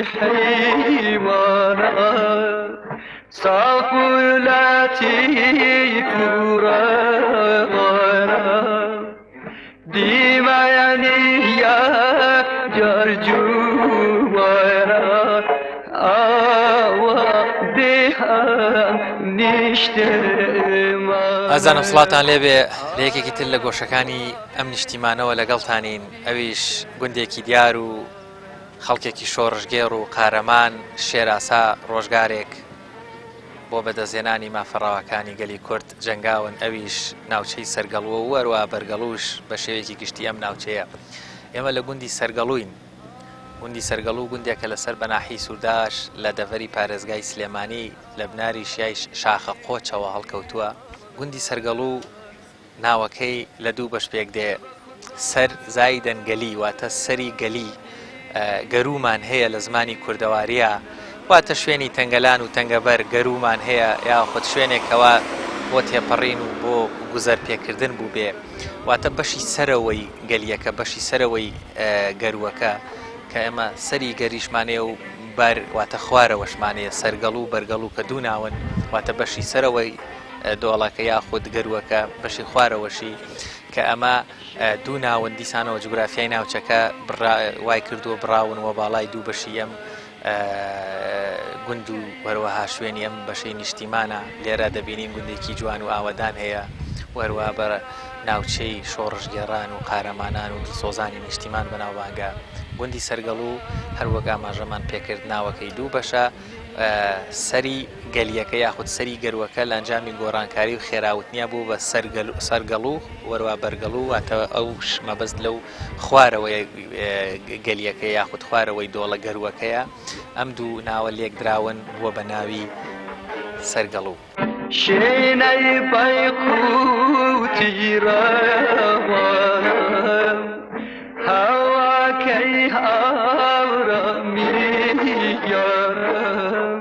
حيوانا صاف لطيف روانا ديما يعني يا جرجوانا ئازانم سڵاتان لێبێ لە یەکێکی تر لە گۆشەکانی ئەم نیشتیمانەوە لەگەڵتانین ئەویش گوندێکی دیار و خەڵکێکی شۆڕژگێڕ و قارەمان شێراسا ڕۆژگارێک بۆ بەدەستهێنانی مافەڕاوەکانی گەلی کورد جەنگاون ئەویش ناوچەی سەرگەڵوە و وەروە بەرگەڵوش بە شێوەیەکی گشتی ئەم ناوچەیە. ئێمە لە گوندی سەرگەڵووین. گوندی سەرگەڵوو گوندێکە لەسەر بەناحی سووداش لە دەڤەری پارێزگای سلێمانی لە بناری شیای شاخە قۆچەوە هەڵکەوتووە. گوندی سەرگەڵوو ناوەکەی لە دوو بەش پێک دێ. سەر زایدەن گەلی واتە سەری گەلی گەرومان هەیە لە زمانی کوردەواریە واتە شوێنی تەنگەلان و تەنگەبەر گەرومان هەیە یاخود شوێنێکەوە بۆ تێپەڕین و بۆ گوزەر پێکردن بوو بێ واتە بەشی سەرەوەی گەلیەکە بەشی سەرەوەی گەروەکە کە ئێمە سەری گەریشمانەیە و بەر واتە خوارەوەشمانەیە سەرگەڵ و بەرگەڵ و کە دوو ناون واتە بەشی سەرەوەی دۆڵەکە یاخود گەروەکە بەشی خوارەوەشی کە ئەمە دوو ناون دیسانەوە جوگرافیای ناوچەکە وای کردووە بڕاون و باڵای دوو بەشی ئەم گوند و وەروەها شوێنی ئەم بەشەی نیشتیمانە لێرە دەبینین گوندێکی جوان و ئاوەدان هەیە وەروە بە ناوچەی شۆڕژگێڕان و قارەمانان و دڵسۆزانی نیشتیمان بەناوبانگە. گوندی سەرگەڵوو هەروەک ئاماژەمان پێکرد ناوەکەی دوو بەشە سەری گەلیەکە یاخود سەری گەروەکە لە ئەنجامی گۆڕانکاری و خێراوتنیە بوو بە سەرگەڵوو وەروە بەرگەڵوو واتە ئەو مەبەست لەو خوارەوەی گەلیەکە یاخود خوارەوەی دۆڵە گەروەکەیە ئەم دوو ناوە لێک دراون بووە بە ناوی سەرگەڵوو. شێنەی بەیقوتی ڕەوانم هەواکەی هاوڕەمی یارم